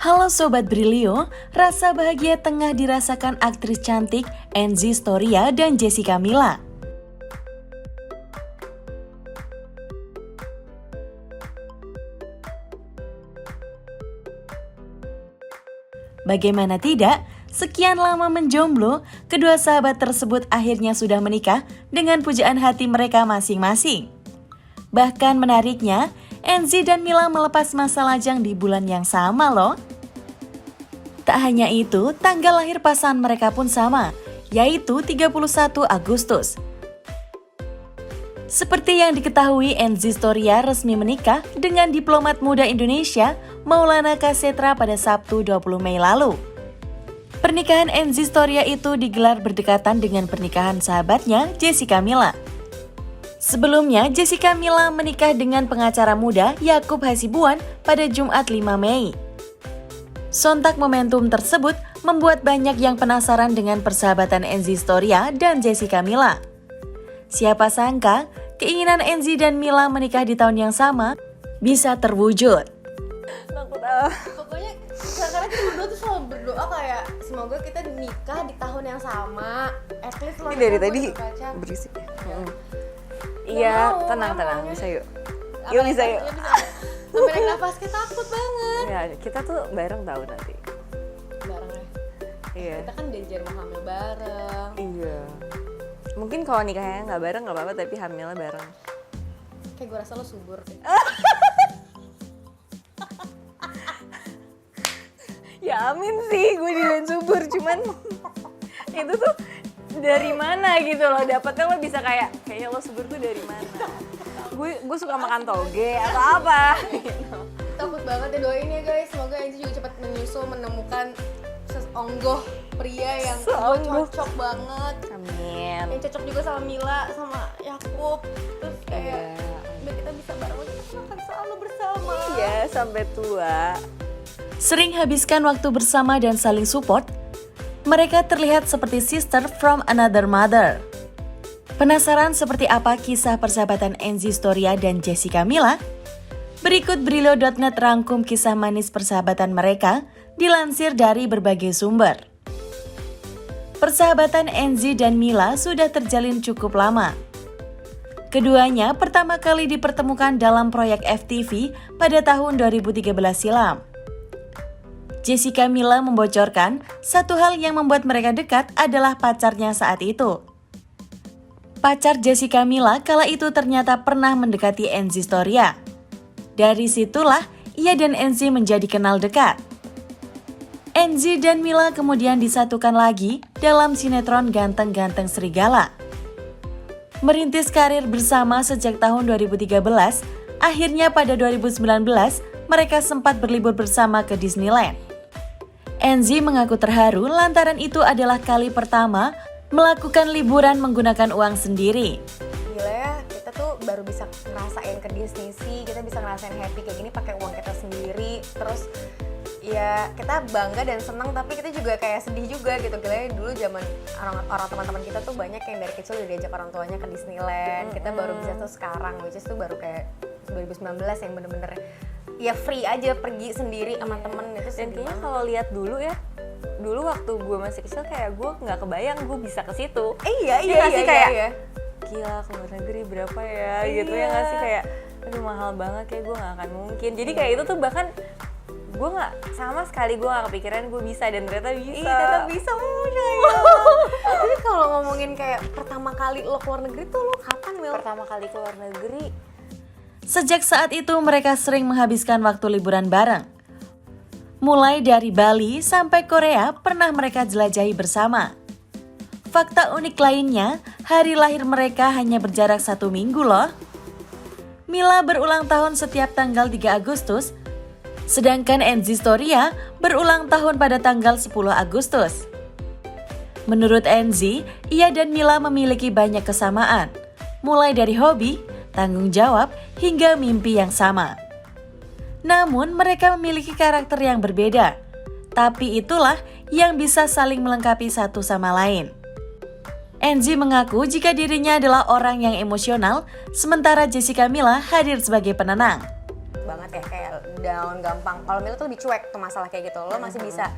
Halo Sobat Brilio, rasa bahagia tengah dirasakan aktris cantik Enzy Storia dan Jessica Mila. Bagaimana tidak, sekian lama menjomblo, kedua sahabat tersebut akhirnya sudah menikah dengan pujaan hati mereka masing-masing. Bahkan menariknya, Enzy dan Mila melepas masa lajang di bulan yang sama loh. Tak hanya itu, tanggal lahir pasangan mereka pun sama, yaitu 31 Agustus. Seperti yang diketahui, Enzy Storia resmi menikah dengan diplomat muda Indonesia Maulana Kasetra pada Sabtu 20 Mei lalu. Pernikahan Enzy Storia itu digelar berdekatan dengan pernikahan sahabatnya Jessica Mila. Sebelumnya, Jessica Mila menikah dengan pengacara muda Yakub Hasibuan pada Jumat 5 Mei. Sontak momentum tersebut membuat banyak yang penasaran dengan persahabatan Enzy Storia dan Jessica Mila. Siapa sangka, keinginan Enzy dan Mila menikah di tahun yang sama bisa terwujud. Takut Pokoknya karena kita berdua tuh selalu berdoa kayak semoga kita nikah di tahun yang sama. At least Ini dari tadi berisik. Iya, tenang, bisa yuk. Yuk bisa yuk. Sampai naik nafas kita takut banget. Ya, kita tuh bareng tahu nanti. Bareng ya. Iya. Kita kan janjian mau hamil bareng. Iya. Mungkin kalau nikahnya nggak bareng nggak apa-apa, tapi hamilnya bareng. Kayak gue rasa lo subur deh. Ya amin sih, gue dibilang subur, cuman itu tuh dari mana gitu loh, dapetnya lo bisa kayaknya lo subur tuh dari mana? Gue suka makan toge atau apa? Takut banget ya, doain ya guys, semoga Enzy juga cepat menyusul menemukan seonggoh pria yang cocok banget. Amin. Yang cocok juga sama Mila, sama Yakub. Terus kayak biar kita bisa bareng kita akan selalu bersama. Iya, sampai tua. Sering habiskan waktu bersama dan saling support, mereka terlihat seperti sister from another mother. Penasaran seperti apa kisah persahabatan Enzy Storia dan Jessica Mila? Berikut Brilio.net rangkum kisah manis persahabatan mereka dilansir dari berbagai sumber. Persahabatan Enzy dan Mila sudah terjalin cukup lama. Keduanya pertama kali dipertemukan dalam proyek FTV pada tahun 2013 silam. Jessica Mila membocorkan satu hal yang membuat mereka dekat adalah pacarnya saat itu. Pacar Jessica Mila kala itu ternyata pernah mendekati Enzy Storia. Dari situlah ia dan Enzy menjadi kenal dekat. Enzy dan Mila kemudian disatukan lagi dalam sinetron Ganteng-Ganteng Serigala. Merintis karir bersama sejak tahun 2013, akhirnya pada 2019 mereka sempat berlibur bersama ke Disneyland. Enzy mengaku terharu lantaran itu adalah kali pertama melakukan liburan menggunakan uang sendiri. Gila ya, kita tuh baru bisa ngerasain ke Disney sih, kita bisa ngerasain happy kayak gini pakai uang kita sendiri. Terus ya kita bangga dan senang, tapi kita juga kayak sedih juga gitu. Gila ya, dulu zaman orang teman-teman kita tuh banyak yang dari kecil udah diajak orang tuanya ke Disneyland. Kita baru bisa tuh sekarang, which is tuh baru kayak 2019 yang bener-bener ya free aja pergi sendiri sama temen itu. Dan kayaknya kalau lihat dulu ya, dulu waktu gue masih kecil kayak gue nggak kebayang gue bisa ke situ. Iya sih kayak iya. Gila, ke luar negeri berapa ya gitu ya nggak sih, kayak aduh mahal banget, kayak gue nggak akan mungkin. Jadi kayak itu tuh bahkan gue nggak sama sekali, gue nggak kepikiran gue bisa, dan ternyata bisa. Iya, ternyata bisa. Jadi kalau ngomongin kayak pertama kali lo keluar negeri tuh lo kapan, Mil? Pertama kali keluar negeri. Sejak saat itu mereka sering menghabiskan waktu liburan bareng. Mulai dari Bali sampai Korea pernah mereka jelajahi bersama. Fakta unik lainnya, hari lahir mereka hanya berjarak 1 minggu loh. Mila berulang tahun setiap tanggal 3 Agustus, sedangkan Enzy Storia berulang tahun pada tanggal 10 Agustus. Menurut Enzy, ia dan Mila memiliki banyak kesamaan, mulai dari hobi, tanggung jawab, hingga mimpi yang sama. Namun mereka memiliki karakter yang berbeda, tapi itulah yang bisa saling melengkapi satu sama lain. Enzy mengaku jika dirinya adalah orang yang emosional, sementara Jessica Mila hadir sebagai penenang. Banget ya, kayak down gampang. Kalau Mila tuh lebih cuek tuh masalah kayak gitu. Lo masih bisa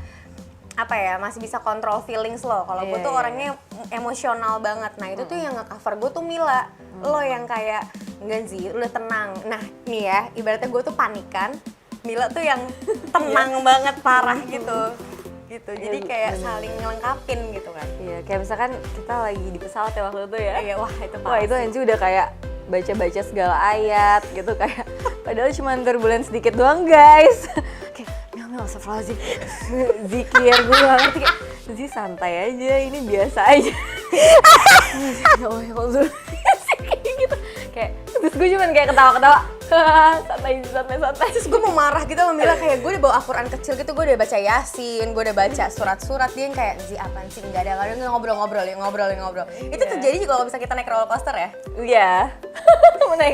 apa ya, masih bisa kontrol feelings lo. Kalau gue tuh orangnya emosional banget. Nah itu tuh yang nge-cover gue tuh Mila. Lo yang kayak enggak sih, lo tenang. Nah nih ya, ibaratnya gue tuh panikan, Mila tuh yang tenang banget parah gitu. Jadi kayak saling ngelengkapin gitu kan. Iya, kayak misalkan kita lagi di pesawat ya waktu itu ya. Iya, wah itu Wah itu Enzi udah kayak baca-baca segala ayat gitu, kayak padahal cuma turbulen sedikit doang guys. Kayak Mel astagfirullahaladzim, zikir gue gak ngerti, kayak Zi santai aja, ini biasa aja. Ya Allah ya Allah, kayak gitu. Kayak terus gue cuma kayak ketawa-ketawa, santai. Terus gue mau marah gitu sama Mila, kayak gue udah bawa Al-Quran kecil gitu, gue udah baca Yasin, gue udah baca surat-surat. Dia yang kayak, Zi apaan sih, nggak ada, ngobrol. Itu terjadi juga kalau bisa kita naik roller coaster ya? Iya, mau naik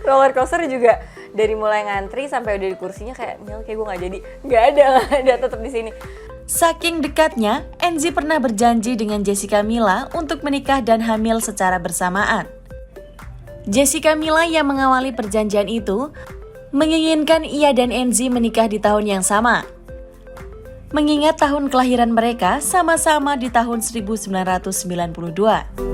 roller coaster juga dari mulai ngantri sampai udah di kursinya kayak Mil kayak gue nggak ada tetap di sini. Saking dekatnya, Enzi pernah berjanji dengan Jessica Mila untuk menikah dan hamil secara bersamaan. Jessica Mila yang mengawali perjanjian itu menginginkan ia dan Enzi menikah di tahun yang sama. Mengingat tahun kelahiran mereka sama-sama di tahun 1992.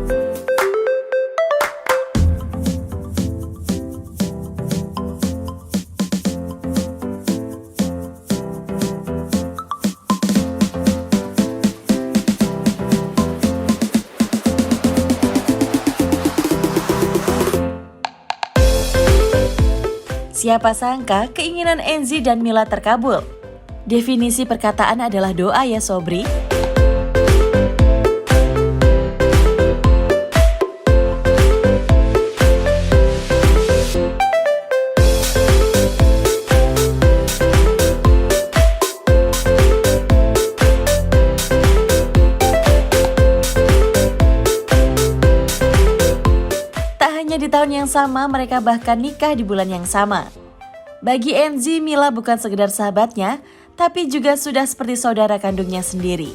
Siapa sangka keinginan Enzi dan Mila terkabul. Definisi perkataan adalah doa ya Sobri. Di tahun yang sama, mereka bahkan nikah di bulan yang sama. Bagi Enzi, Mila bukan sekedar sahabatnya, tapi juga sudah seperti saudara kandungnya sendiri.